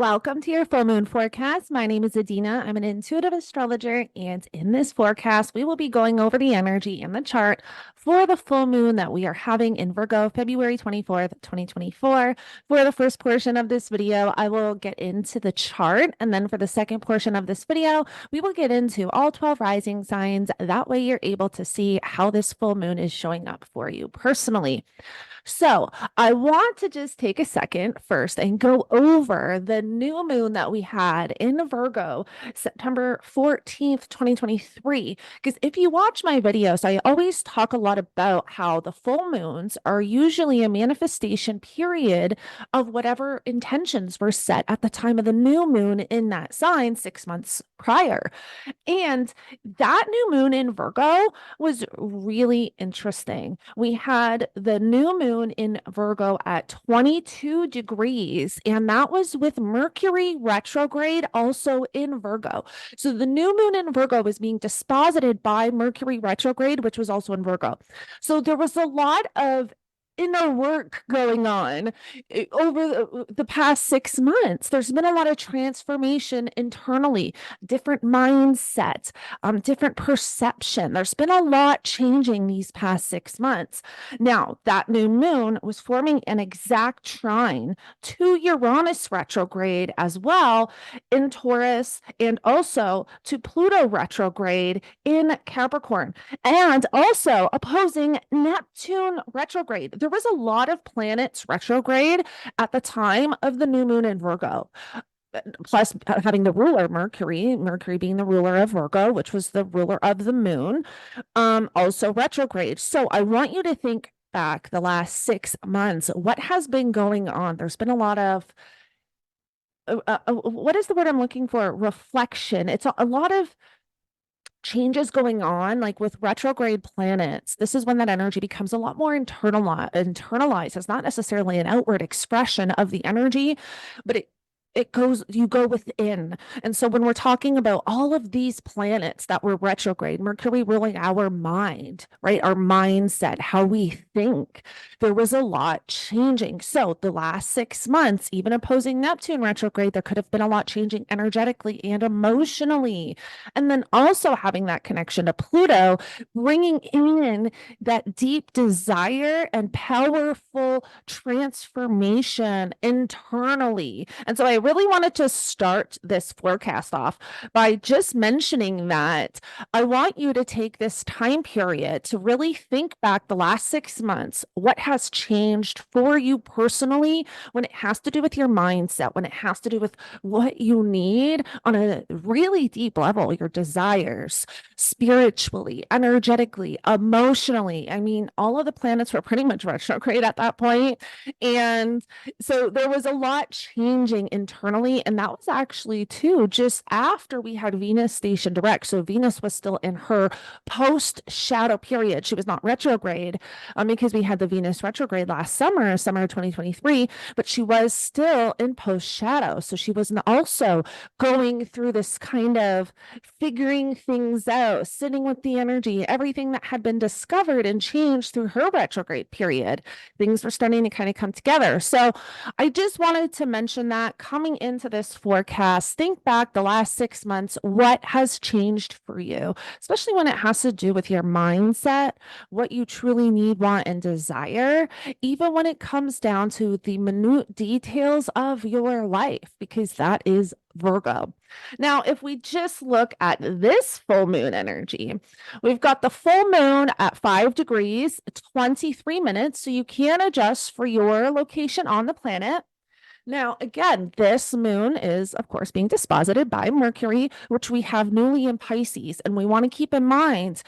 Welcome to your full moon forecast. My name is Adina. I'm an intuitive astrologer, and in this forecast, we will be going over the energy in the chart for the full moon that we are having in Virgo, February 24th, 2024. For the first portion of this video, I will get into the chart, and then for the second portion of this video, we will get into all 12 rising signs. That way, you're able to see how this full moon is showing up for you personally. So I want to just take a second first and go over the new moon that we had in Virgo, September 14th, 2023. Because if you watch my videos, I always talk a lot about how the full moons are usually a manifestation period of whatever intentions were set at the time of the new moon in that sign 6 months prior. And that new moon in Virgo was really interesting. We had the new moon in Virgo at 22 degrees, and that was with Mercury retrograde also in Virgo. So the new moon in Virgo was being disposited by Mercury retrograde, which was also in Virgo. So there was a lot of inner work going on over the past 6 months. There's been a lot of transformation internally, different mindsets, different perception. There's been a lot changing these past 6 months. Now, that new moon was forming an exact trine to Uranus retrograde as well in Taurus, and also to Pluto retrograde in Capricorn, and also opposing Neptune retrograde. There was a lot of planets retrograde at the time of the new moon in Virgo. Plus, having the ruler Mercury being the ruler of Virgo, which was the ruler of the moon, also retrograde. So I want you to think back the last 6 months. What has been going on? There's been a lot of what is the word I'm looking for? Reflection. It's a lot of changes going on, like with retrograde planets. This is when that energy becomes a lot more internalized. It's not necessarily an outward expression of the energy, but you go within. And so when we're talking about all of these planets that were retrograde, Mercury ruling our mind, right? Our mindset, how we think, there was a lot changing. So the last 6 months, even opposing Neptune retrograde, there could have been a lot changing energetically and emotionally. And then also having that connection to Pluto, bringing in that deep desire and powerful transformation internally. And so I really wanted to start this forecast off by just mentioning that I want you to take this time period to really think back the last 6 months. What has changed for you personally when it has to do with your mindset, when it has to do with what you need on a really deep level, your desires, spiritually, energetically, emotionally. I mean, all of the planets were pretty much retrograde at that point. And so there was a lot changing internally, and that was actually too just after we had Venus station direct. So Venus was still in her post shadow period. She was not retrograde because we had the Venus retrograde last summer 2023, but she was still in post shadow. So she was also going through this kind of figuring things out, sitting with the energy, everything that had been discovered and changed through her retrograde period. Things were starting to kind of come together. So I just wanted to mention that coming into this forecast, think back the last 6 months, what has changed for you, especially when it has to do with your mindset, what you truly need, want, and desire, even when it comes down to the minute details of your life, because that is Virgo. Now, if we just look at this full moon energy, we've got the full moon at 5 degrees, 23 minutes. So you can adjust for your location on the planet. Now, again, this moon is, of course, being disposited by Mercury, which we have newly in Pisces. And we want to keep in mind,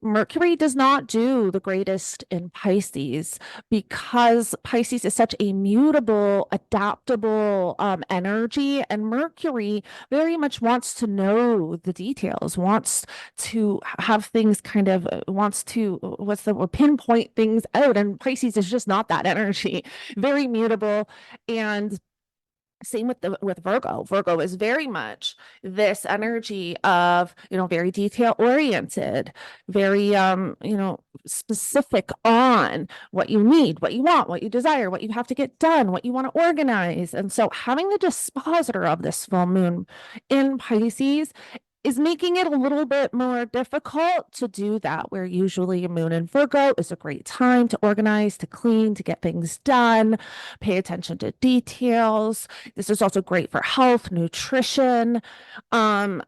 Mercury does not do the greatest in Pisces because Pisces is such a mutable, adaptable energy, and Mercury very much wants to know the details, wants to have things kind of, wants to, pinpoint things out, and Pisces is just not that energy. Very mutable, and Same with the with Virgo. Virgo is very much this energy of, very detail oriented, very specific on what you need, what you want, what you desire, what you have to get done, what you want to organize. And so having the dispositor of this full moon in Pisces is making it a little bit more difficult to do that, where usually a moon in Virgo is a great time to organize, to clean, to get things done, pay attention to details. This is also great for health, nutrition. Um,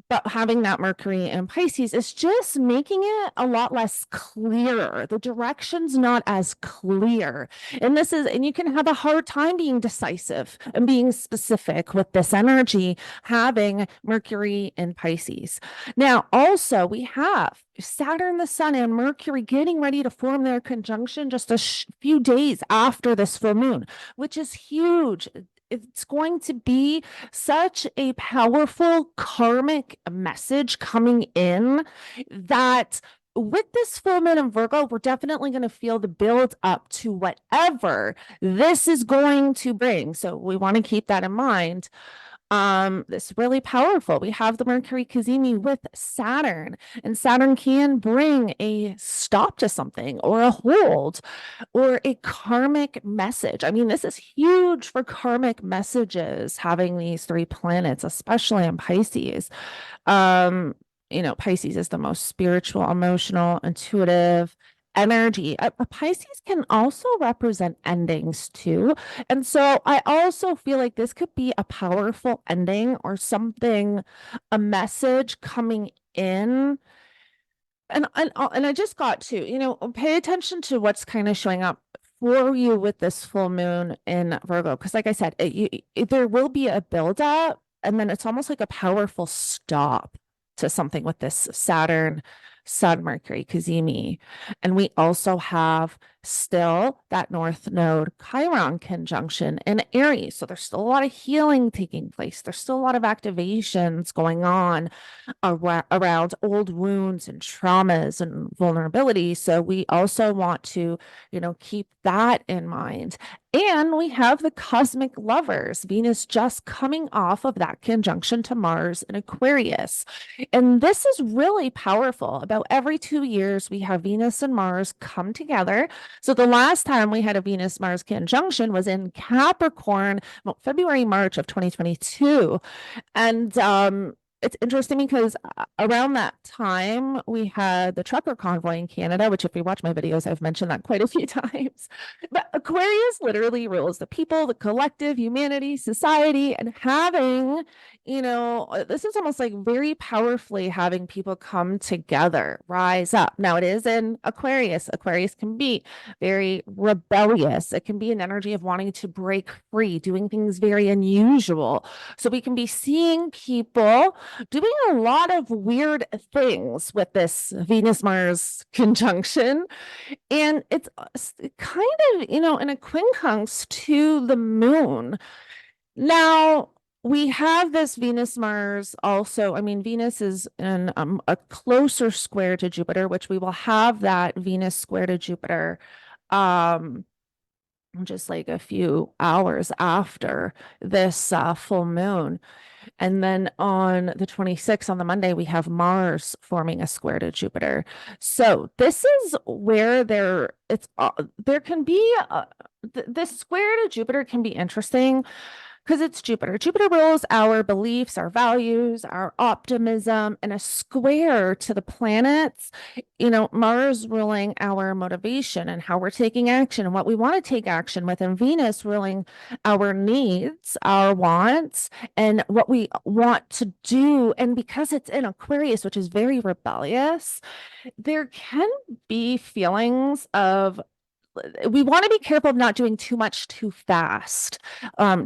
but having that Mercury in Pisces is just making it a lot less clear. The direction's not as clear. And you can have a hard time being decisive and being specific with this energy, having Mercury in Pisces. Now, also, we have Saturn, the Sun, and Mercury getting ready to form their conjunction just a few days after this full moon, which is huge. It's going to be such a powerful karmic message coming in that with this full moon in Virgo, we're definitely going to feel the build up to whatever this is going to bring. So we want to keep that in mind. This really powerful. We have the Mercury cazimi with Saturn, and Saturn can bring a stop to something or a hold or a karmic message. I mean, this is huge for karmic messages, having these three planets, especially in Pisces. Pisces is the most spiritual, emotional, intuitive energy. A Pisces can also represent endings too. And so I also feel like this could be a powerful ending or something, a message coming in. And I just got to, pay attention to what's kind of showing up for you with this full moon in Virgo. Because like I said, there will be a buildup, and then it's almost like a powerful stop to something with this Saturn, Sun, Mercury, cazimi. And we also have still that North Node Chiron conjunction in Aries. So there's still a lot of healing taking place. There's still a lot of activations going on around old wounds and traumas and vulnerability. So we also want to, keep that in mind. And we have the cosmic lovers, Venus just coming off of that conjunction to Mars in Aquarius. And this is really powerful. About every 2 years, we have Venus and Mars come together. So the last time we had a Venus Mars conjunction was in Capricorn, February, March of 2022. And it's interesting because around that time we had the trucker convoy in Canada, which if you watch my videos, I've mentioned that quite a few times. But Aquarius literally rules the people, the collective, humanity, society, and having, this is almost like very powerfully having people come together, rise up. Now it is in Aquarius. Aquarius can be very rebellious. It can be an energy of wanting to break free, doing things very unusual. So we can be seeing people doing a lot of weird things with this Venus Mars conjunction. And it's kind of, in a quincunx to the moon. Now, we have this Venus Mars also. I mean, Venus is in a closer square to Jupiter, which we will have that Venus square to Jupiter just like a few hours after this full moon. And then on the 26th, on the Monday, we have Mars forming a square to Jupiter. So this is where there can be this square to Jupiter can be interesting because it's Jupiter. Jupiter rules our beliefs, our values, our optimism, and a square to the planets. Mars ruling our motivation and how we're taking action and what we want to take action with, and Venus ruling our needs, our wants, and what we want to do. And because it's in Aquarius, which is very rebellious, there can be feelings of we want to be careful of not doing too much too fast,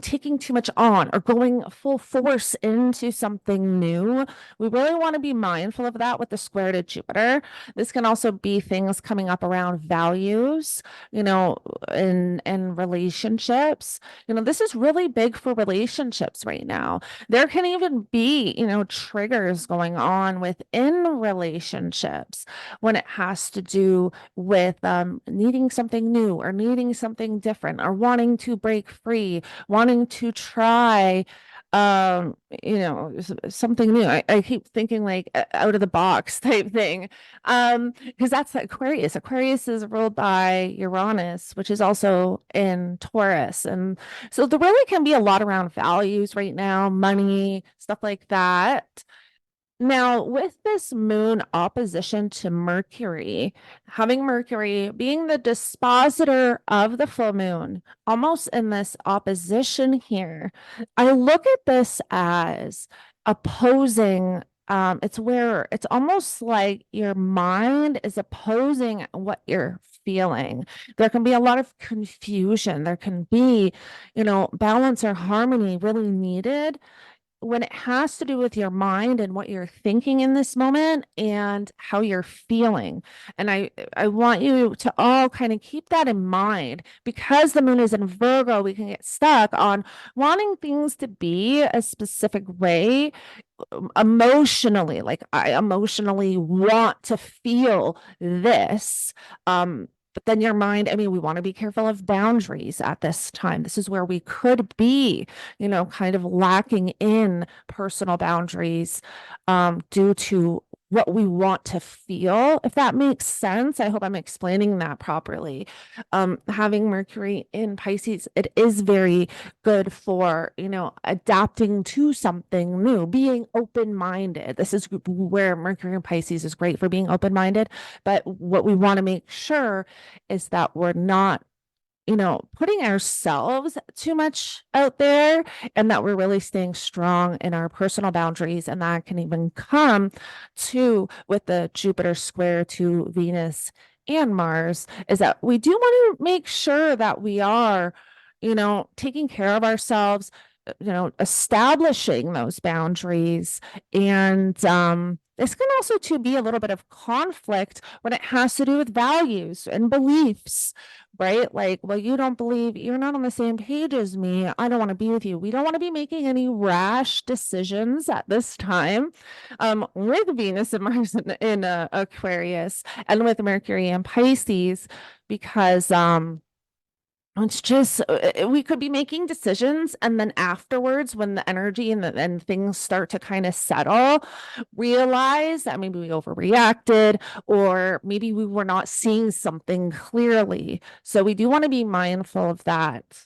taking too much on, or going full force into something new. We really want to be mindful of that with the square to Jupiter. This can also be things coming up around values, in relationships. This is really big for relationships right now. There can even be, triggers going on within relationships when it has to do with needing something something new or needing something different or wanting to break free, wanting to try um something new. I keep thinking like out of the box type thing, because that's Aquarius is ruled by Uranus, which is also in Taurus. And so there really can be a lot around values right now, money, stuff like that. Now, with this moon opposition to Mercury, having Mercury being the dispositor of the full moon, almost in this opposition here, I look at this as opposing. It's where it's almost like your mind is opposing what you're feeling. There can be a lot of confusion. There can be, balance or harmony really needed when it has to do with your mind and what you're thinking in this moment and how you're feeling. And I want you to all kind of keep that in mind. Because the moon is in Virgo, we can get stuck on wanting things to be a specific way emotionally. Like, I emotionally want to feel this. But then your mind, I mean, we want to be careful of boundaries at this time. This is where we could be, kind of lacking in personal boundaries due to what we want to feel, if that makes sense. I hope I'm explaining that properly. Having Mercury in Pisces, it is very good for, adapting to something new, being open-minded. This is where Mercury in Pisces is great for being open-minded. But what we want to make sure is that we're not putting ourselves too much out there, and that we're really staying strong in our personal boundaries. And that can even come to with the Jupiter square to Venus and Mars, is that we do want to make sure that we are, taking care of ourselves, establishing those boundaries. And this can also to be a little bit of conflict when it has to do with values and beliefs, right? Like, well, you don't believe, you're not on the same page as me, I don't want to be with you. We don't want to be making any rash decisions at this time, with Venus and Mars in Aquarius, and with Mercury and Pisces, because it's just we could be making decisions, and then afterwards, when the energy and things start to kind of settle, realize that maybe we overreacted, or maybe we were not seeing something clearly. So we do want to be mindful of that.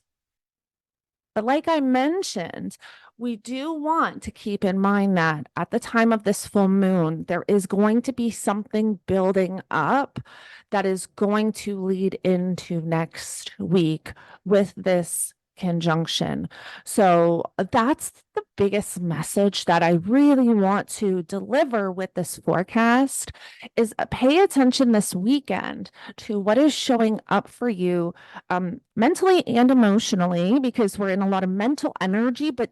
But like I mentioned, we do want to keep in mind that at the time of this full moon, there is going to be something building up that is going to lead into next week with this conjunction. So that's the biggest message that I really want to deliver with this forecast, is pay attention this weekend to what is showing up for you, mentally and emotionally, because we're in a lot of mental energy, but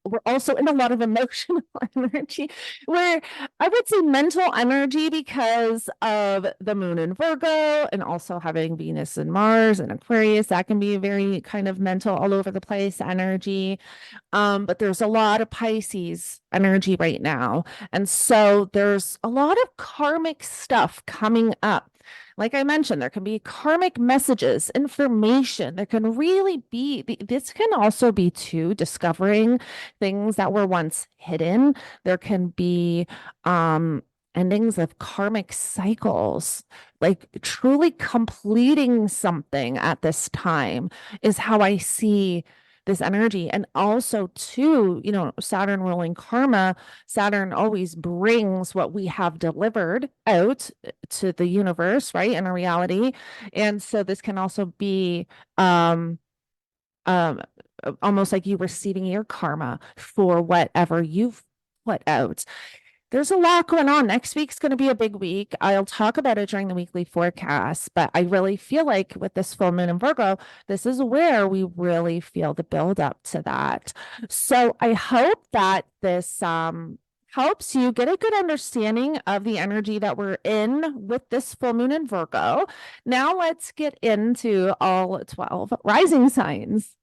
we're also in a lot of emotional energy. Where I would say mental energy because of the moon in Virgo, and also having Venus and Mars and Aquarius. That can be a very kind of mental, all over the place energy. But there's a lot of Pisces energy right now. And so there's a lot of karmic stuff coming up. Like I mentioned, there can be karmic messages, information. There can really be, this can also be too, discovering things that were once hidden. There can be endings of karmic cycles, like truly completing something at this time is how I see this energy. And also too, Saturn ruling karma, Saturn always brings what we have delivered out to the universe, right, in a reality. And so this can also be um almost like you receiving your karma for whatever you've put out. There's a lot going on. Next week's going to be a big week. I'll talk about it during the weekly forecast, but I really feel like with this full moon in Virgo, this is where we really feel the build up to that. So I hope that this helps you get a good understanding of the energy that we're in with this full moon in Virgo. Now let's get into all 12 rising signs.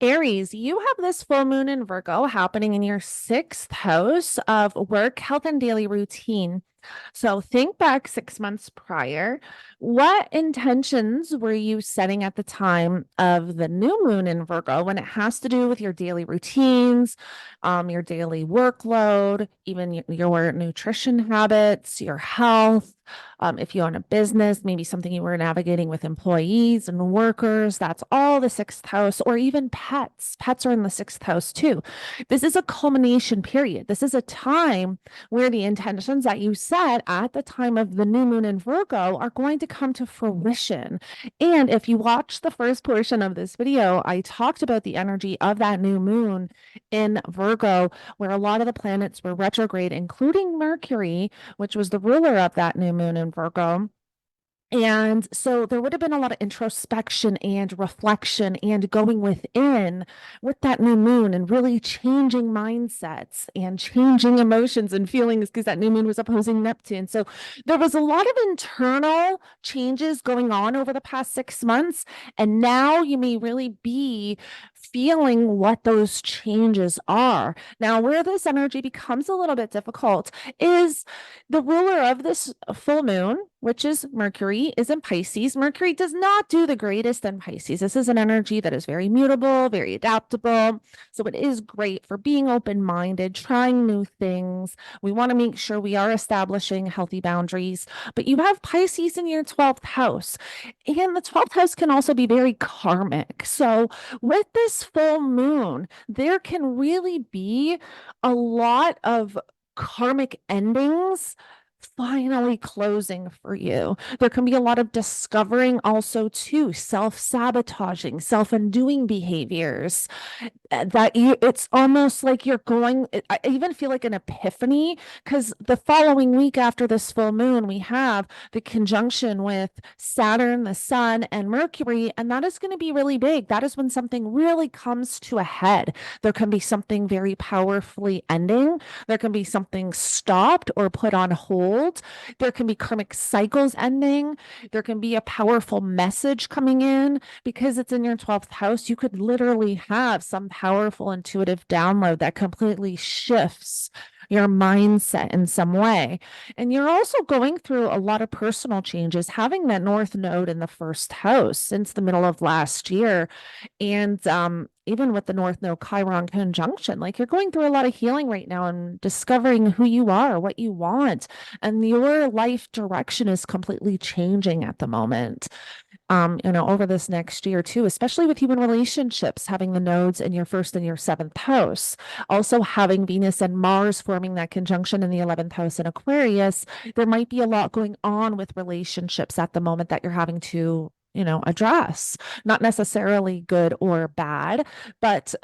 Aries, you have this full moon in Virgo happening in your 6th house of work, health, and daily routine. So think back 6 months prior. What intentions were you setting at the time of the new moon in Virgo when it has to do with your daily routines, your daily workload, even your nutrition habits, your health? If you own a business, maybe something you were navigating with employees and workers, that's all the sixth house, or even pets. Pets are in the sixth house too. This is a culmination period. This is a time where the intentions that you set at the time of the new moon in Virgo are going to come to fruition. And if you watch the first portion of this video, I talked about the energy of that new moon in Virgo, where a lot of the planets were retrograde, including Mercury, which was the ruler of that new moon in Virgo. And so there would have been a lot of introspection and reflection and going within with that new moon and really changing mindsets and changing emotions and feelings because that new moon was opposing Neptune. So there was a lot of internal changes going on over the past 6 months. And now you may really be feeling what those changes are. Now, where this energy becomes a little bit difficult is the ruler of this full moon, which is Mercury, is in Pisces. Mercury does not do the greatest in Pisces. This is an energy that is very mutable, very adaptable. So it is great for being open-minded, trying new things. We want to make sure we are establishing healthy boundaries. But you have Pisces in your 12th house. And the 12th house can also be very karmic. So with this full moon, there can really be a lot of karmic endings finally closing for you. There can be a lot of discovering also too, self-sabotaging, self-undoing behaviors that it's almost like you're going, I even feel like an epiphany because the following week after this full moon, we have the conjunction with Saturn, the Sun, and Mercury, and that is going to be really big. That is when something really comes to a head. There can be something very powerfully ending. There can be something stopped or put on hold. There can be karmic cycles ending. There can be a powerful message coming in because it's in your 12th house. You could literally have some powerful intuitive download that completely shifts your mindset in some way. And you're also going through a lot of personal changes, having that North Node in the first house since the middle of last year. And even with the North Node Chiron conjunction, like you're going through a lot of healing right now and discovering who you are, what you want, and your life direction is completely changing at the moment. Over this next year too, especially with human relationships, having the nodes in your first and your seventh house, also having Venus and Mars forming that conjunction in the 11th house in Aquarius, there might be a lot going on with relationships at the moment that you're having to address, not necessarily good or bad, but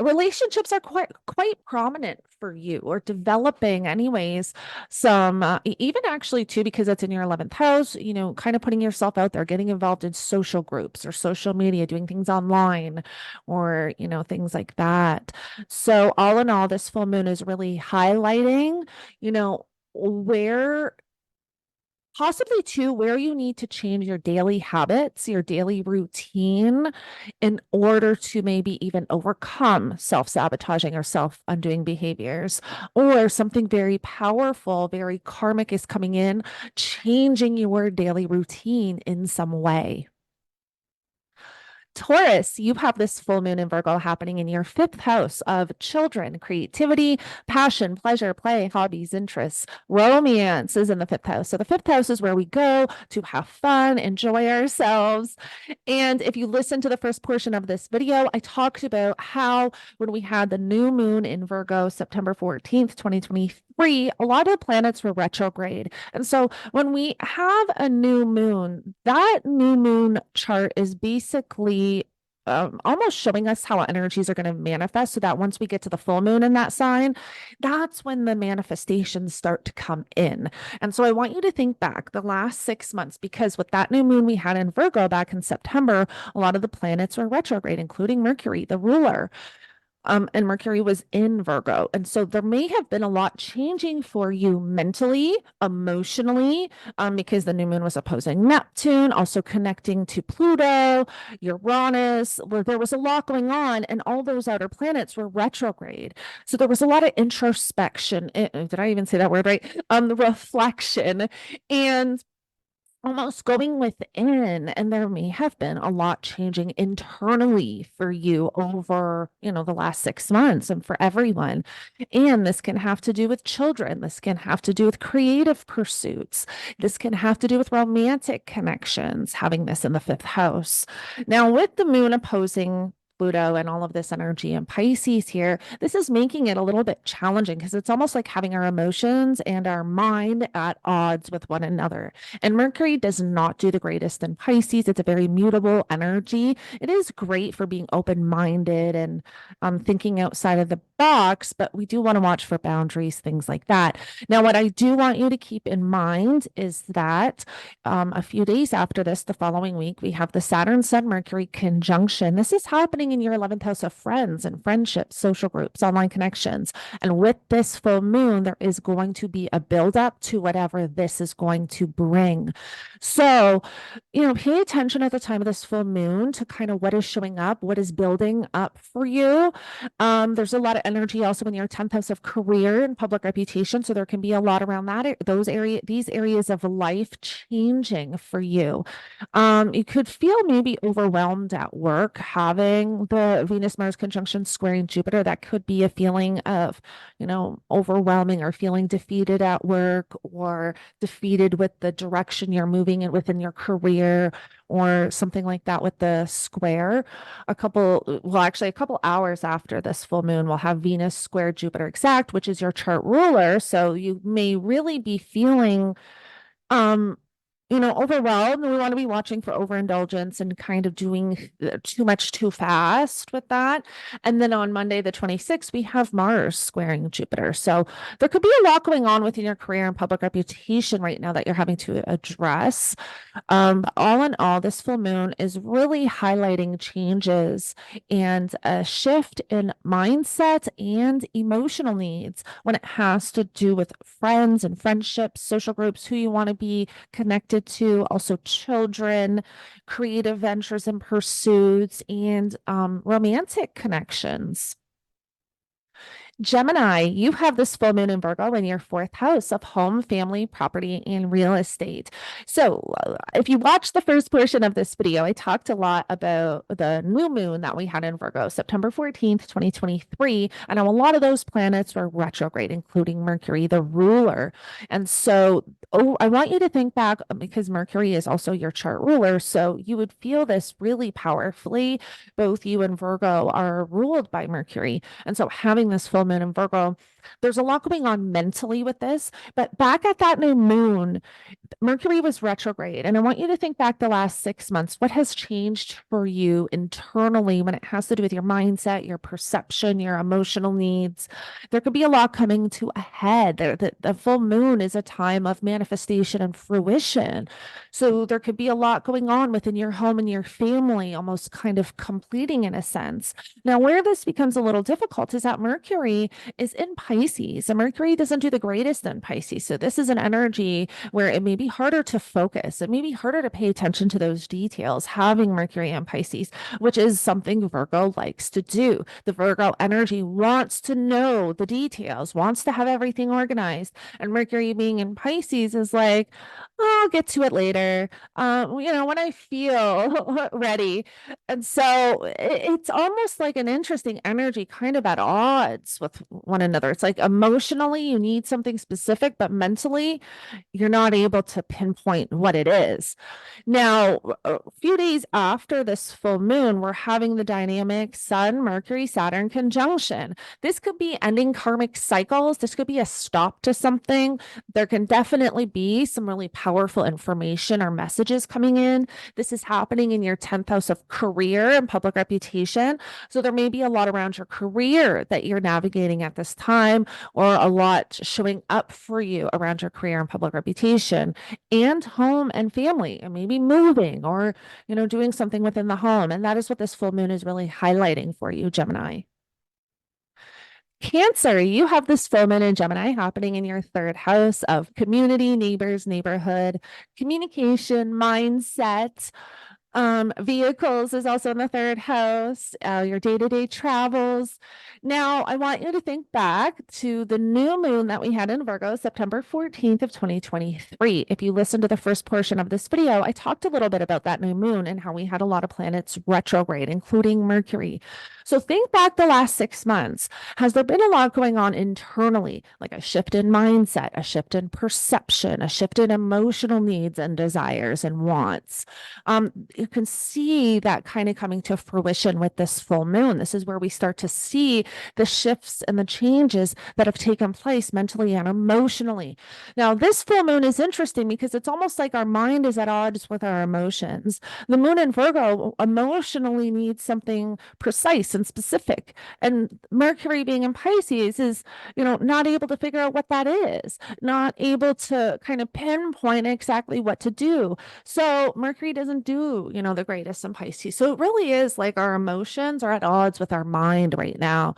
relationships are quite prominent for you or developing anyways. Some even actually too, because it's in your 11th house, kind of putting yourself out there, getting involved in social groups or social media, doing things online or things like that. So all in all, this full moon is really highlighting where possibly too, where you need to change your daily habits, your daily routine in order to maybe even overcome self-sabotaging or self-undoing behaviors, or something very powerful, very karmic is coming in, changing your daily routine in some way. Taurus, you have this full moon in Virgo happening in your fifth house of children, creativity, passion, pleasure, play, hobbies, interests. Romance is in the fifth house. So the fifth house is where we go to have fun, enjoy ourselves. And if you listen to the first portion of this video, I talked about how when we had the new moon in Virgo, September 14th, 2023, a lot of the planets were retrograde. And so when we have a new moon, that new moon chart is basically almost showing us how energies are going to manifest so that once we get to the full moon in that sign, that's when the manifestations start to come in. And so I want you to think back the last 6 months, because with that new moon we had in Virgo back in September, a lot of the planets were retrograde, including Mercury, the ruler. And Mercury was in Virgo. And so there may have been a lot changing for you mentally, emotionally, because the new moon was opposing Neptune, also connecting to Pluto, Uranus, where there was a lot going on, and all those outer planets were retrograde. So there was a lot of introspection. Did I even say that word right? The reflection. And almost going within, and there may have been a lot changing internally for you over the last 6 months, and for everyone. And this can have to do with children, this can have to do with creative pursuits, this can have to do with romantic connections, having this in the fifth house. Now, with the moon opposing Pluto and all of this energy in Pisces here, this is making it a little bit challenging because it's almost like having our emotions and our mind at odds with one another. And Mercury does not do the greatest in Pisces. It's a very mutable energy. It is great for being open-minded and thinking outside of the box, but we do want to watch for boundaries, things like that. Now, what I do want you to keep in mind is that a few days after this, the following week, we have the Saturn Sun Mercury conjunction. This is happening in your 11th house of friends and friendships, social groups, online connections. And with this full moon, there is going to be a buildup to whatever this is going to bring. So, pay attention at the time of this full moon to kind of what is showing up, what is building up for you. There's a lot of energy also in your 10th house of career and public reputation. So there can be a lot around that, these areas of life changing for you. You could feel maybe overwhelmed at work, having the Venus Mars conjunction squaring Jupiter. That could be a feeling of, overwhelming, or feeling defeated at work, or defeated with the direction you're moving in within your career, or something like that with the square. A couple hours after this full moon, we'll have Venus square Jupiter exact, which is your chart ruler. So you may really be feeling um overwhelmed. We want to be watching for overindulgence and kind of doing too much too fast with that. And then on Monday, the 26th, we have Mars squaring Jupiter. So there could be a lot going on within your career and public reputation right now that you're having to address. But all in all, this full moon is really highlighting changes and a shift in mindset and emotional needs when it has to do with friends and friendships, social groups, who you want to be connected to, also children, creative ventures and pursuits, and romantic connections. Gemini, you have this full moon in Virgo in your fourth house of home, family, property, and real estate. So, if you watch the first portion of this video, I talked a lot about the new moon that we had in Virgo, September 14th, 2023. And a lot of those planets were retrograde, including Mercury, the ruler. And so, I want you to think back, because Mercury is also your chart ruler. So, you would feel this really powerfully. Both you and Virgo are ruled by Mercury. And so, having this full moon in Virgo, there's a lot going on mentally with this. But back at that new moon, Mercury was retrograde. And I want you to think back the last 6 months. What has changed for you internally when it has to do with your mindset, your perception, your emotional needs? There could be a lot coming to a head. The full moon is a time of manifestation and fruition. So there could be a lot going on within your home and your family, almost kind of completing in a sense. Now, where this becomes a little difficult is that Mercury is in Pisces, and Mercury doesn't do the greatest in Pisces. So this is an energy where it may be harder to focus. It may be harder to pay attention to those details, having Mercury in Pisces, which is something Virgo likes to do. The Virgo energy wants to know the details, wants to have everything organized. And Mercury being in Pisces is like, oh, I'll get to it later, when I feel ready. And so it's almost like an interesting energy, kind of at odds with one another. It's like emotionally, you need something specific, but mentally, you're not able to pinpoint what it is. Now, a few days after this full moon, we're having the dynamic Sun, Mercury, Saturn conjunction. This could be ending karmic cycles. This could be a stop to something. There can definitely be some really powerful information or messages coming in. This is happening in your 10th house of career and public reputation. So there may be a lot around your career that you're navigating at this time, or a lot showing up for you around your career and public reputation, and home and family, and maybe moving, or doing something within the home. And that is what this full moon is really highlighting for you, Gemini. Cancer, you have this full moon in Gemini happening in your third house of community, neighbors, neighborhood, communication, mindset. Vehicles is also in the third house, your day-to-day travels. Now, I want you to think back to the new moon that we had in Virgo, September 14th of 2023. If you listen to the first portion of this video, I talked a little bit about that new moon and how we had a lot of planets retrograde, including Mercury. So think back the last 6 months. Has there been a lot going on internally, like a shift in mindset, a shift in perception, a shift in emotional needs and desires and wants? You can see that kind of coming to fruition with this full moon. This is where we start to see the shifts and the changes that have taken place mentally and emotionally. Now, this full moon is interesting because it's almost like our mind is at odds with our emotions. The moon in Virgo emotionally needs something precise and specific. And Mercury being in Pisces is, not able to figure out what that is, not able to kind of pinpoint exactly what to do. So Mercury doesn't do, the greatest in Pisces. So it really is like our emotions are at odds with our mind right now.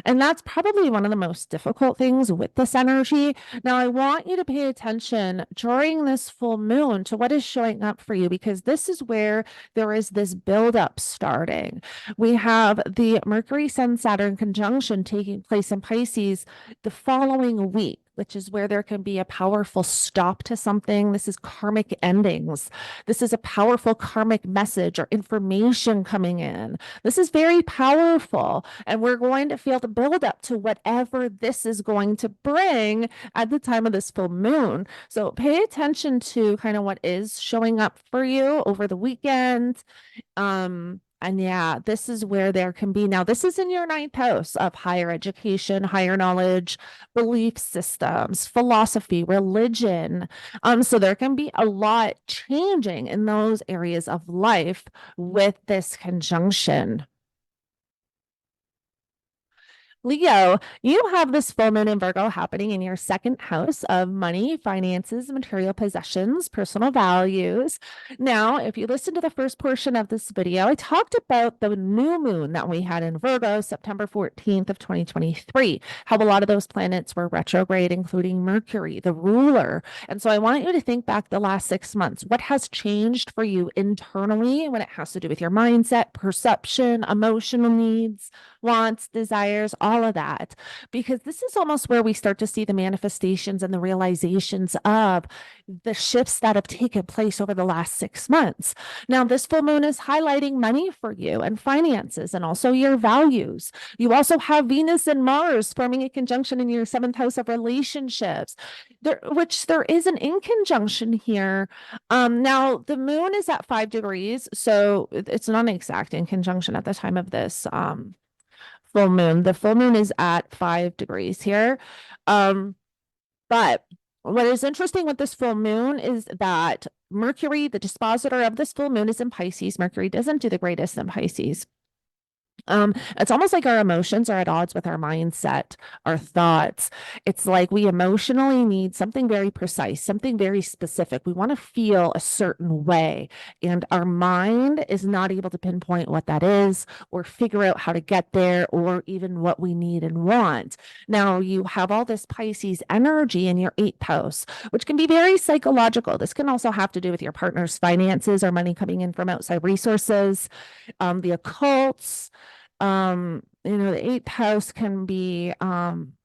And that's probably one of the most difficult things with this energy. Now, I want you to pay attention during this full moon to what is showing up for you, because this is where there is this buildup starting. We have the Mercury Sun Saturn conjunction taking place in Pisces the following week, which is where there can be a powerful stop to something. This is karmic endings. This is a powerful karmic message or information coming in. This is very powerful. And we're going to feel the build up to whatever this is going to bring at the time of this full moon. So pay attention to kind of what is showing up for you over the weekend. And yeah, this is where there can be, now this is in your ninth house of higher education, higher knowledge, belief systems, philosophy, religion. So there can be a lot changing in those areas of life with this conjunction. Leo, you have this full moon in Virgo happening in your second house of money, finances, material possessions, personal values. Now, if you listen to the first portion of this video, I talked about the new moon that we had in Virgo, September 14th of 2023, how a lot of those planets were retrograde, including Mercury, the ruler. And so I want you to think back the last 6 months. What has changed for you internally when it has to do with your mindset, perception, emotional needs, wants, desires, all of that, because this is almost where we start to see the manifestations and the realizations of the shifts that have taken place over the last 6 months. Now, this full moon is highlighting money for you and finances and also your values. You also have Venus and Mars forming a conjunction in your seventh house of relationships, which there is an in conjunction here. Now, the moon is at 5 degrees, so it's not an exact in conjunction at the time of this full moon. The full moon is at 5 degrees here. But what is interesting with this full moon is that Mercury, the dispositor of this full moon, is in Pisces. Mercury doesn't do the greatest in Pisces. It's almost like our emotions are at odds with our mindset, our thoughts. It's like we emotionally need something very precise, something very specific. We want to feel a certain way, and our mind is not able to pinpoint what that is or figure out how to get there or even what we need and want. Now, you have all this Pisces energy in your eighth house, which can be very psychological. This can also have to do with your partner's finances or money coming in from outside resources, the occults. The eighth house can be,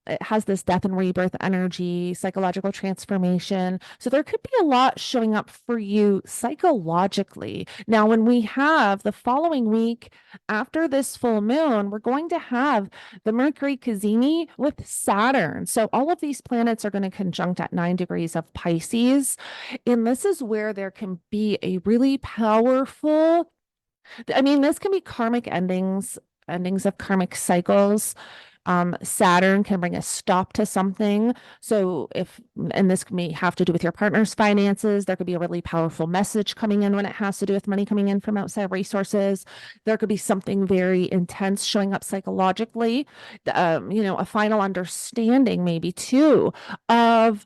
it has this death and rebirth energy, psychological transformation. So there could be a lot showing up for you psychologically. Now, when we have the following week after this full moon, we're going to have the Mercury Cazimi with Saturn. So all of these planets are going to conjunct at 9 degrees of Pisces. And this is where there can be a really powerful, this can be karmic endings of karmic cycles. Saturn can bring a stop to something. So and this may have to do with your partner's finances. There could be a really powerful message coming in when it has to do with money coming in from outside resources. There could be something very intense showing up psychologically, a final understanding maybe too of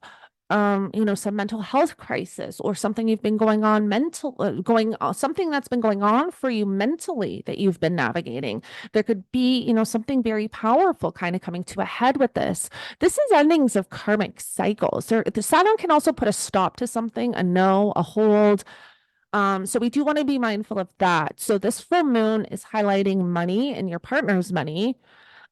some mental health crisis or something you've been something that's been going on for you mentally that you've been navigating. There could be, something very powerful kind of coming to a head with this. This is endings of karmic cycles. The Saturn can also put a stop to something, a no, a hold. So we do want to be mindful of that. So this full moon is highlighting money and your partner's money.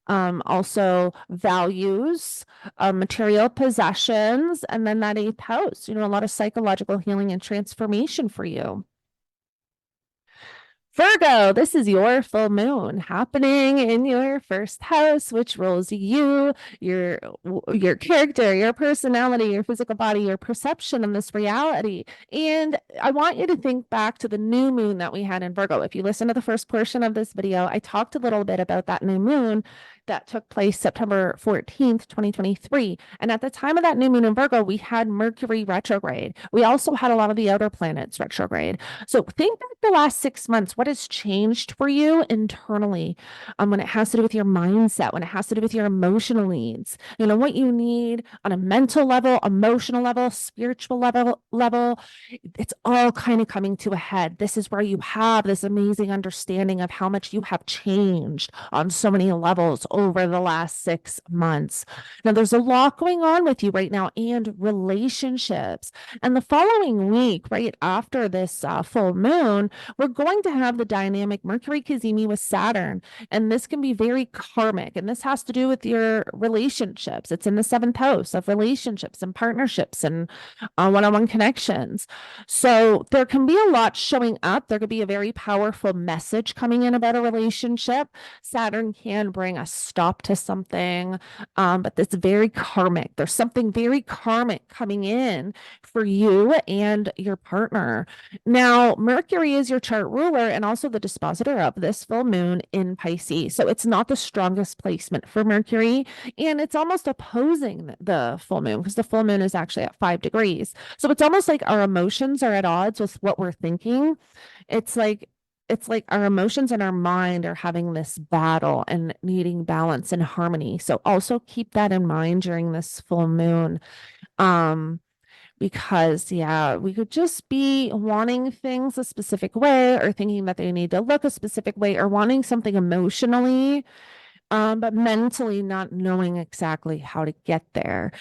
Also values, material possessions, and then that eighth house, a lot of psychological healing and transformation for you. Virgo, this is your full moon happening in your first house, which rules you, your character, your personality, your physical body, your perception in this reality. And I want you to think back to the new moon that we had in Virgo. If you listen to the first portion of this video, I talked a little bit about that new moon that took place September 14th, 2023. And at the time of that new moon in Virgo, we had Mercury retrograde. We also had a lot of the outer planets retrograde. So think back the last 6 months. What has changed for you internally when it has to do with your mindset, when it has to do with your emotional needs, what you need on a mental level, emotional level, spiritual level. It's all kind of coming to a head. This is where you have this amazing understanding of how much you have changed on so many levels over the last 6 months. Now, there's a lot going on with you right now and relationships. And the following week, right after this full moon, we're going to have the dynamic Mercury cazimi with Saturn. And this can be very karmic. And this has to do with your relationships. It's in the seventh house of relationships and partnerships and one-on-one connections. So there can be a lot showing up. There could be a very powerful message coming in about a relationship. Saturn can bring a stop to something, but that's very karmic. There's something very karmic coming in for you and your partner. Now, Mercury is your chart ruler and also the dispositor of this full moon in Pisces. So it's not the strongest placement for Mercury, and it's almost opposing the full moon because the full moon is actually at 5 degrees. So it's almost like our emotions are at odds with what we're thinking. It's like our emotions and our mind are having this battle and needing balance and harmony. So also keep that in mind during this full moon. Because we could just be wanting things a specific way or thinking that they need to look a specific way or wanting something emotionally, but mentally not knowing exactly how to get there.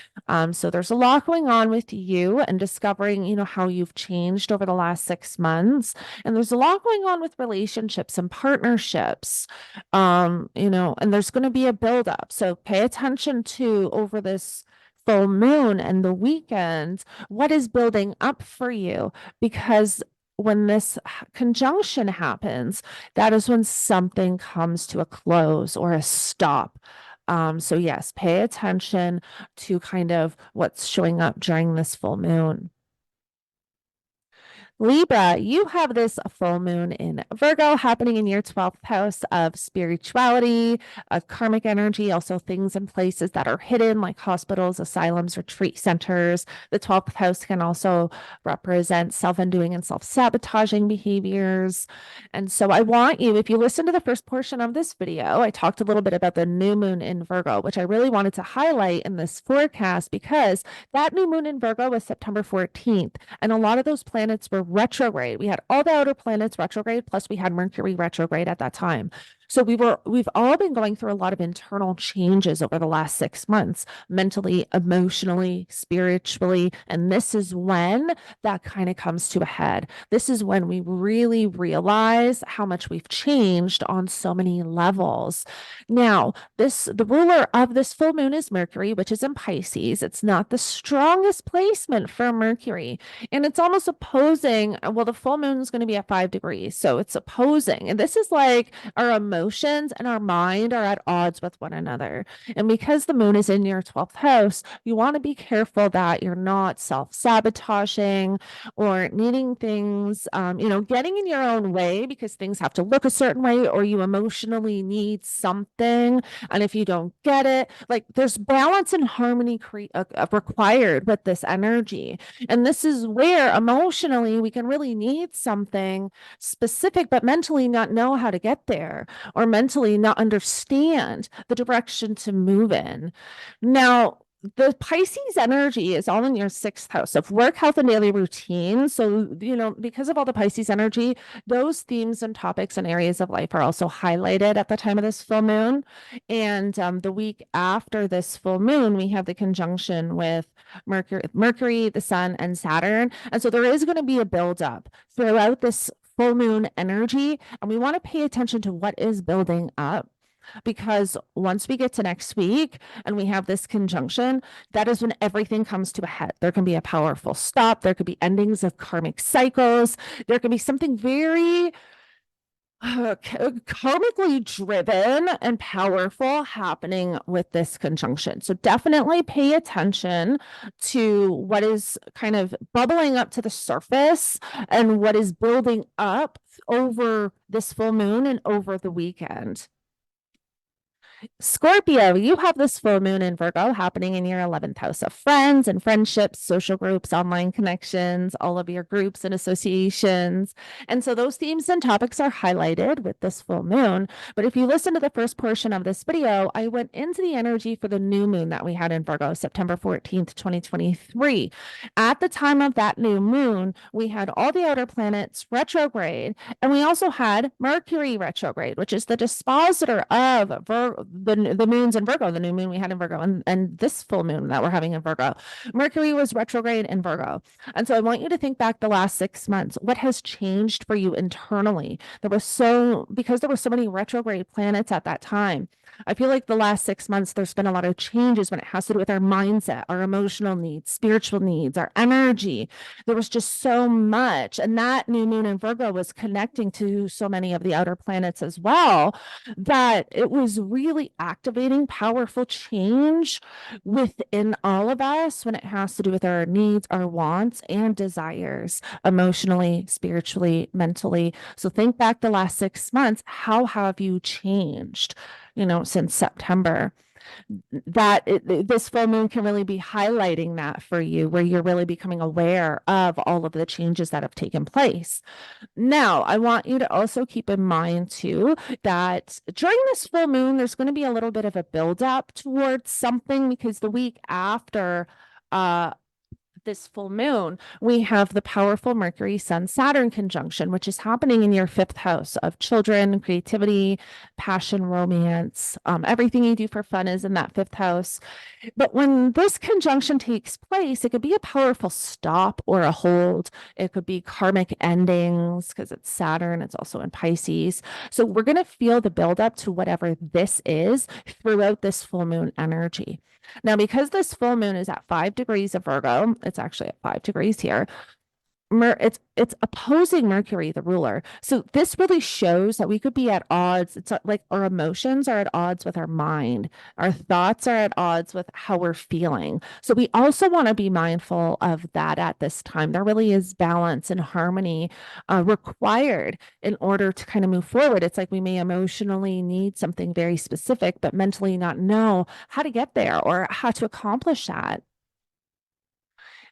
So there's a lot going on with you and discovering, how you've changed over the last 6 months. And there's a lot going on with relationships and partnerships, and there's going to be a buildup. So pay attention to over this full moon and the weekends, what is building up for you? Because when this conjunction happens, that is when something comes to a close or a stop. So yes, pay attention to kind of what's showing up during this full moon. Libra, you have this full moon in Virgo happening in your 12th house of spirituality, of karmic energy, also things and places that are hidden like hospitals, asylums, retreat centers. The 12th house can also represent self-undoing and self-sabotaging behaviors. And so I want you, if you listen to the first portion of this video, I talked a little bit about the new moon in Virgo, which I really wanted to highlight in this forecast because that new moon in Virgo was September 14th. And a lot of those planets were retrograde. We had all the outer planets retrograde, plus we had Mercury retrograde at that time. So we've all been going through a lot of internal changes over the last 6 months, mentally, emotionally, spiritually. And this is when that kind of comes to a head. This is when we really realize how much we've changed on so many levels. Now, the ruler of this full moon is Mercury, which is in Pisces. It's not the strongest placement for Mercury. And it's almost opposing, well, the full moon is going to be at 5 degrees. So it's opposing. And this is like our emotions and our mind are at odds with one another. And because the moon is in your 12th house, you want to be careful that you're not self-sabotaging or needing things, getting in your own way because things have to look a certain way or you emotionally need something. And if you don't get it, like there's balance and harmony required with this energy. And this is where emotionally we can really need something specific, but mentally not know how to get there or mentally not understand the direction to move in. Now, the Pisces energy is all in your sixth house of work, health, and daily routine. So, because of all the Pisces energy, those themes and topics and areas of life are also highlighted at the time of this full moon. And the week after this full moon, we have the conjunction with Mercury, the Sun, and Saturn. And so there is going to be a buildup throughout this full moon energy. And we want to pay attention to what is building up, because once we get to next week and we have this conjunction, that is when everything comes to a head. There can be a powerful stop. There could be endings of karmic cycles. There can be something very karmically driven and powerful happening with this conjunction. So definitely pay attention to what is kind of bubbling up to the surface and what is building up over this full moon and over the weekend. Scorpio, you have this full moon in Virgo happening in your 11th house of friends and friendships, social groups, online connections, all of your groups and associations. And so those themes and topics are highlighted with this full moon. But if you listen to the first portion of this video, I went into the energy for the new moon that we had in Virgo, September 14th, 2023. At the time of that new moon, we had all the outer planets retrograde, and we also had Mercury retrograde, which is the dispositor of the moons in Virgo, the new moon we had in Virgo, and this full moon that we're having in Virgo. Mercury was retrograde in Virgo. And so I want you to think back the last 6 months. What has changed for you internally? Because there were so many retrograde planets at that time, I feel like the last 6 months, there's been a lot of changes when it has to do with our mindset, our emotional needs, spiritual needs, our energy. There was just so much. And that new moon in Virgo was connecting to so many of the outer planets as well, that it was really activating powerful change within all of us when it has to do with our needs, our wants, and desires, emotionally, spiritually, mentally. So think back the last 6 months. How have you changed, since September? This full moon can really be highlighting that for you, where you're really becoming aware of all of the changes that have taken place. Now, I want you to also keep in mind too that during this full moon, there's going to be a little bit of a buildup towards something, because the week after this full moon, we have the powerful Mercury, Sun, Saturn conjunction, which is happening in your 5th house of children, creativity, passion, romance. Everything you do for fun is in that 5th house. But when this conjunction takes place, it could be a powerful stop or a hold. It could be karmic endings, because it's Saturn. It's also in Pisces. So we're going to feel the buildup to whatever this is throughout this full moon energy. Now, because this full moon is at 5 degrees of Virgo, it's actually at 5 degrees here. It's opposing Mercury, the ruler. So this really shows that we could be at odds. It's like our emotions are at odds with our mind. Our thoughts are at odds with how we're feeling. So we also want to be mindful of that at this time. There really is balance and harmony required in order to kind of move forward. It's like we may emotionally need something very specific, but mentally not know how to get there or how to accomplish that.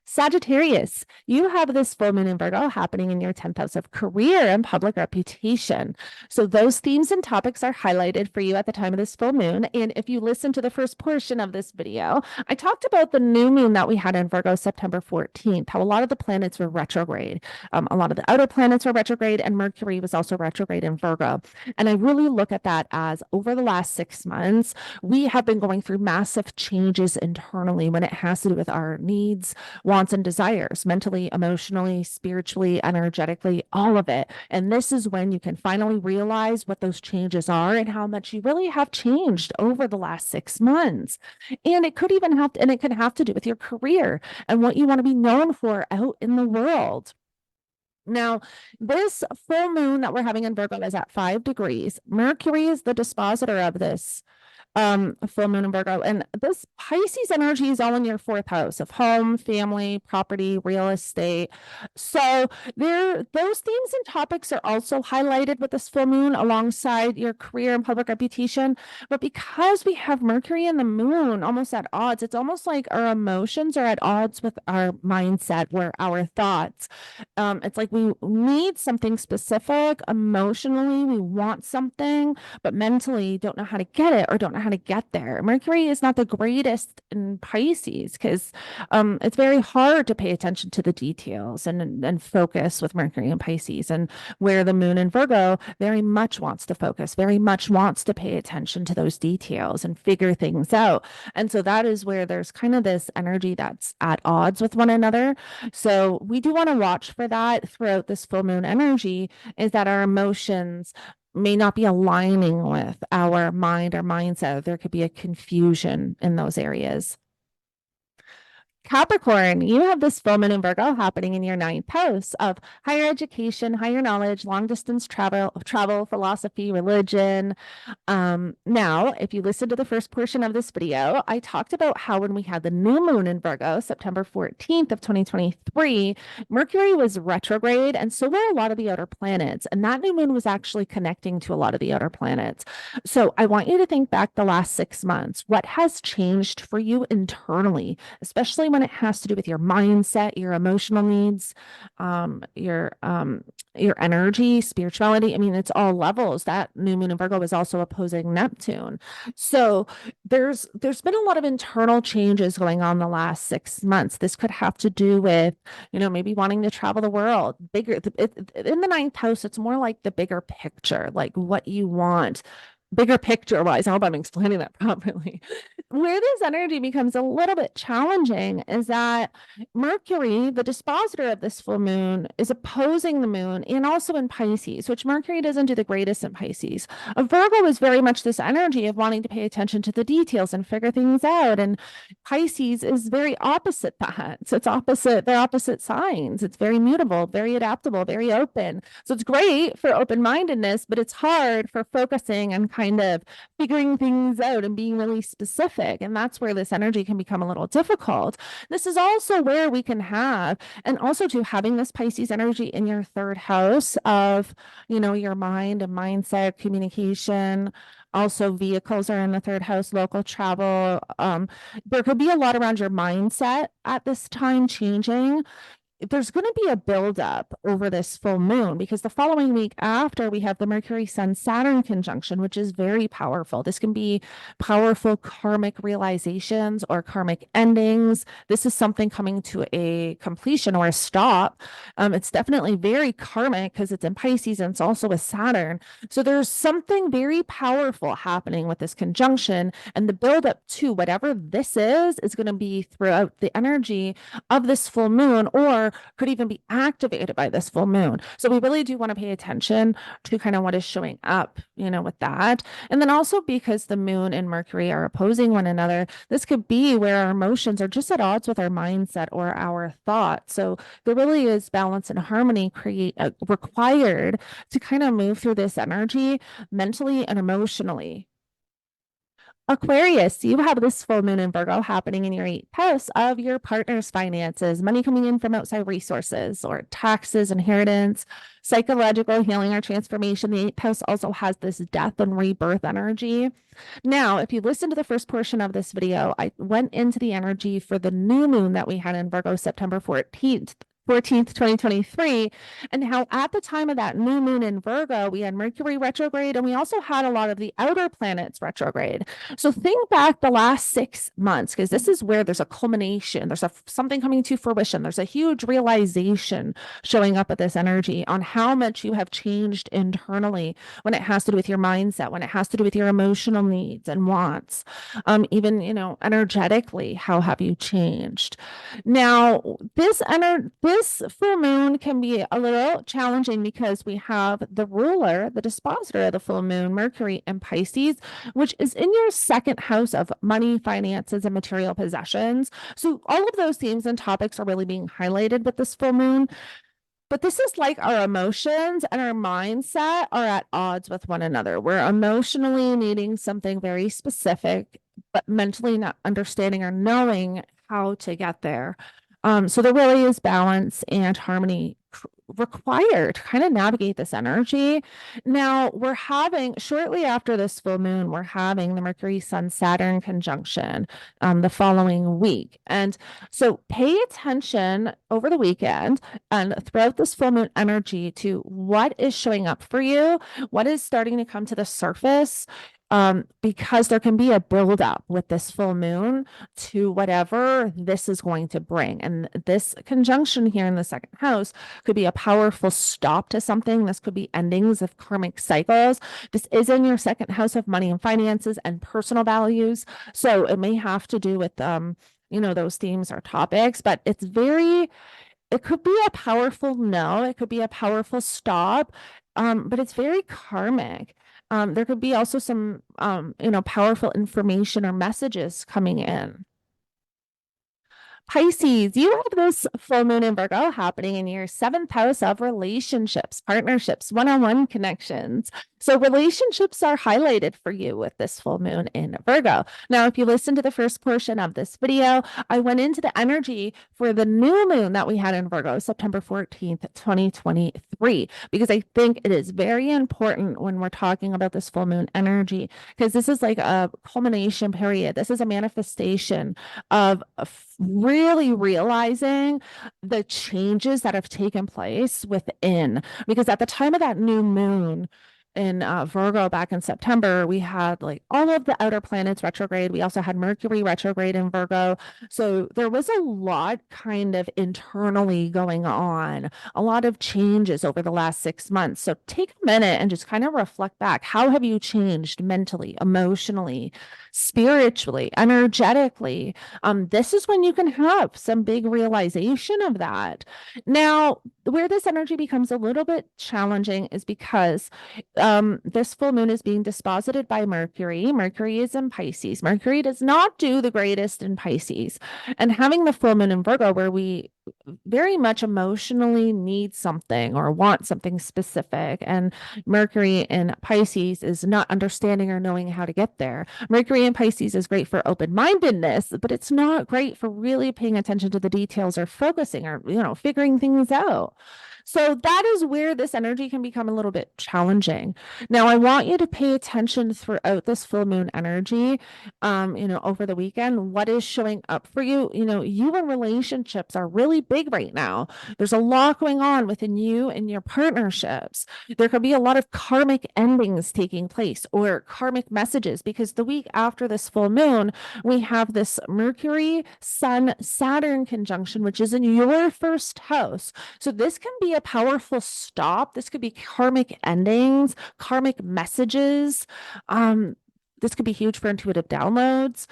Sagittarius, you have this full moon in Virgo happening in your 10th house of career and public reputation. So those themes and topics are highlighted for you at the time of this full moon. And if you listen to the first portion of this video, I talked about the new moon that we had in Virgo, September 14th, how a lot of the planets were retrograde. A lot of the outer planets were retrograde, and Mercury was also retrograde in Virgo. And I really look at that as over the last 6 months, we have been going through massive changes internally when it has to do with our needs, wants, and desires, mentally, emotionally, spiritually, energetically, all of it. And this is when you can finally realize what those changes are and how much you really have changed over the last 6 months. And it could even have to do with your career and what you want to be known for out in the world. Now, this full moon that we're having in Virgo is at 5 degrees. Mercury is the dispositor of this full moon in Virgo, and this Pisces energy is all in your 4th house of home, family, property, real estate. So those themes and topics are also highlighted with this full moon alongside your career and public reputation. But because we have Mercury and the moon almost at odds, it's almost like our emotions are at odds with our mindset or our thoughts. It's like we need something specific. Emotionally, we want something, but mentally don't know how to get it or don't know how how to get there. Mercury is not the greatest in Pisces because it's very hard to pay attention to the details and focus with Mercury in Pisces. And where the moon in Virgo very much wants to focus, very much wants to pay attention to those details and figure things out. And so that is where there's kind of this energy that's at odds with one another. So we do want to watch for that throughout this full moon energy, is that our emotions may not be aligning with our mind or mindset. There could be a confusion in those areas. Capricorn, you have this full moon in Virgo happening in your ninth house of higher education, higher knowledge, long distance travel, philosophy, religion. Now, if you listen to the first portion of this video, I talked about how when we had the new moon in Virgo, September 14th of 2023, Mercury was retrograde, and so were a lot of the outer planets. And that new moon was actually connecting to a lot of the outer planets. So I want you to think back the last 6 months. What has changed for you internally, especially when it has to do with your mindset, your emotional needs, your energy, spirituality? I mean, it's all levels. That new moon in Virgo is also opposing Neptune. So there's been a lot of internal changes going on the last 6 months. This could have to do with, maybe wanting to travel the world bigger. In the ninth house, it's more like the bigger picture, like what you want. Bigger picture wise, I hope I'm explaining that properly. Where this energy becomes a little bit challenging is that Mercury, the dispositor of this full moon, is opposing the moon and also in Pisces, which Mercury doesn't do the greatest in Pisces. A Virgo is very much this energy of wanting to pay attention to the details and figure things out. And Pisces is very opposite that. So they're opposite signs. It's very mutable, very adaptable, very open. So it's great for open-mindedness, but it's hard for focusing and kind of figuring things out and being really specific. And that's where this energy can become a little difficult. This is also where we can have, and also to having this Pisces energy in your third house of, your mind and mindset, communication. Also, vehicles are in the third house, local travel. There could be a lot around your mindset at this time changing. There's going to be a buildup over this full moon because the following week after we have the Mercury Sun Saturn conjunction, which is very powerful. This can be powerful karmic realizations or karmic endings. This is something coming to a completion or a stop. It's definitely very karmic because it's in Pisces and it's also with Saturn. So there's something very powerful happening with this conjunction, and the buildup to whatever this is going to be throughout the energy of this full moon, or could even be activated by this full moon. So we really do want to pay attention to kind of what is showing up, with that. And then also because the moon and Mercury are opposing one another, this could be where our emotions are just at odds with our mindset or our thoughts. So there really is balance and harmony required to kind of move through this energy mentally and emotionally. Aquarius, you have this full moon in Virgo happening in your eighth house of your partner's finances, money coming in from outside resources or taxes, inheritance, psychological healing or transformation. The eighth house also has this death and rebirth energy. Now, if you listen to the first portion of this video, I went into the energy for the new moon that we had in Virgo September 14th, 2023, and how at the time of that new moon in Virgo, we had Mercury retrograde, and we also had a lot of the outer planets retrograde. So think back the last 6 months, because this is where there's a culmination, there's something coming to fruition, there's a huge realization showing up at this energy on how much you have changed internally when it has to do with your mindset, when it has to do with your emotional needs and wants, even, energetically, how have you changed? Now, this full moon can be a little challenging because we have the ruler, the dispositor of the full moon, Mercury in Pisces, which is in your second house of money, finances, and material possessions. So all of those themes and topics are really being highlighted with this full moon. But this is like our emotions and our mindset are at odds with one another. We're emotionally needing something very specific, but mentally not understanding or knowing how to get there. So there really is balance and harmony required to kind of navigate this energy. Now we're having, shortly after this full moon, we're having the Mercury Sun Saturn conjunction the following week. And so pay attention over the weekend and throughout this full moon energy to what is showing up for you, what is starting to come to the surface. because there can be a buildup with this full moon to whatever this is going to bring. And this conjunction here in the second house could be a powerful stop to something. This could be endings of karmic cycles. This is in your second house of money and finances and personal values. So it may have to do with, those themes or topics, but it could be a powerful no, it could be a powerful stop, but it's very karmic. There could be also some, powerful information or messages coming in. Pisces, you have this full moon in Virgo happening in your seventh house of relationships, partnerships, one-on-one connections. So relationships are highlighted for you with this full moon in Virgo. Now, if you listen to the first portion of this video, I went into the energy for the new moon that we had in Virgo, September 14th, 2023, because I think it is very important when we're talking about this full moon energy, because this is like a culmination period. This is a manifestation of really realizing the changes that have taken place within. Because at the time of that new moon in Virgo back in September, we had like all of the outer planets retrograde. We also had Mercury retrograde in Virgo. So there was a lot kind of internally going on, a lot of changes over the last 6 months. So take a minute and just kind of reflect back. How have you changed mentally, emotionally, spiritually, energetically? This is when you can have some big realization of that. Now, where this energy becomes a little bit challenging is because this full moon is being disposited by Mercury. Mercury is in Pisces. Mercury does not do the greatest in Pisces. And having the full moon in Virgo, where we very much emotionally need something or want something specific, and Mercury in Pisces is not understanding or knowing how to get there. Mercury in Pisces is great for open-mindedness, but it's not great for really paying attention to the details or focusing or, figuring things out. So that is where this energy can become a little bit challenging. Now, I want you to pay attention throughout this full moon energy, over the weekend. What is showing up for you? You and relationships are really big right now. There's a lot going on within you and your partnerships. There could be a lot of karmic endings taking place or karmic messages, because the week after this full moon, we have this Mercury, Sun, Saturn conjunction, which is in your first house. So this can be a powerful stop. This could be karmic endings, karmic messages. This could be huge for intuitive downloads.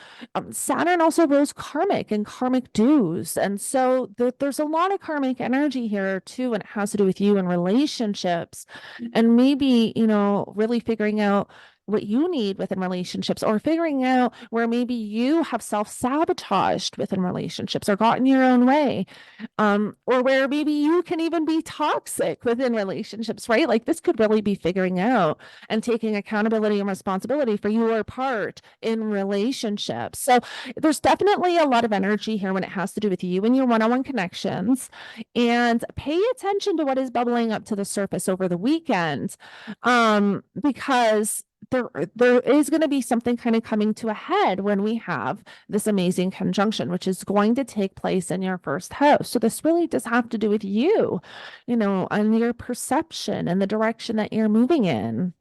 Saturn also rules karmic and karmic dues. And so there's a lot of karmic energy here too, and it has to do with you and relationships. And maybe, really figuring out what you need within relationships, or figuring out where maybe you have self-sabotaged within relationships or gotten your own way, or where maybe you can even be toxic within relationships, right? Like this could really be figuring out and taking accountability and responsibility for your part in relationships. So there's definitely a lot of energy here when it has to do with you and your one-on-one connections. And pay attention to what is bubbling up to the surface over the weekend, because there is going to be something kind of coming to a head when we have this amazing conjunction, which is going to take place in your first house. So this really does have to do with you, and your perception and the direction that you're moving in.